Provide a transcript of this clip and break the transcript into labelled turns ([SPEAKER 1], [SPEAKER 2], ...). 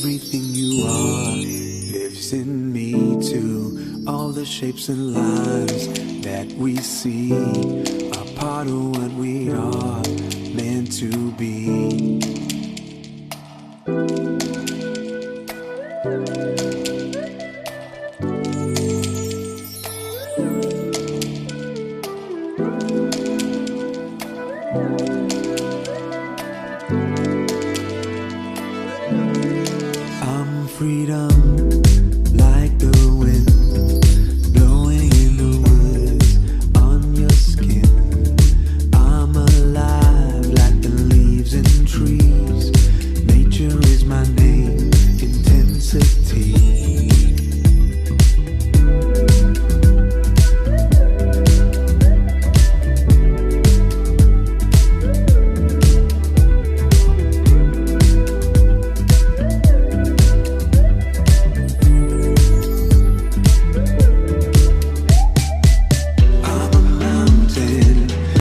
[SPEAKER 1] Everything you are lives in me too. All the shapes and lines that we see are part of what we are meant to be. Freedom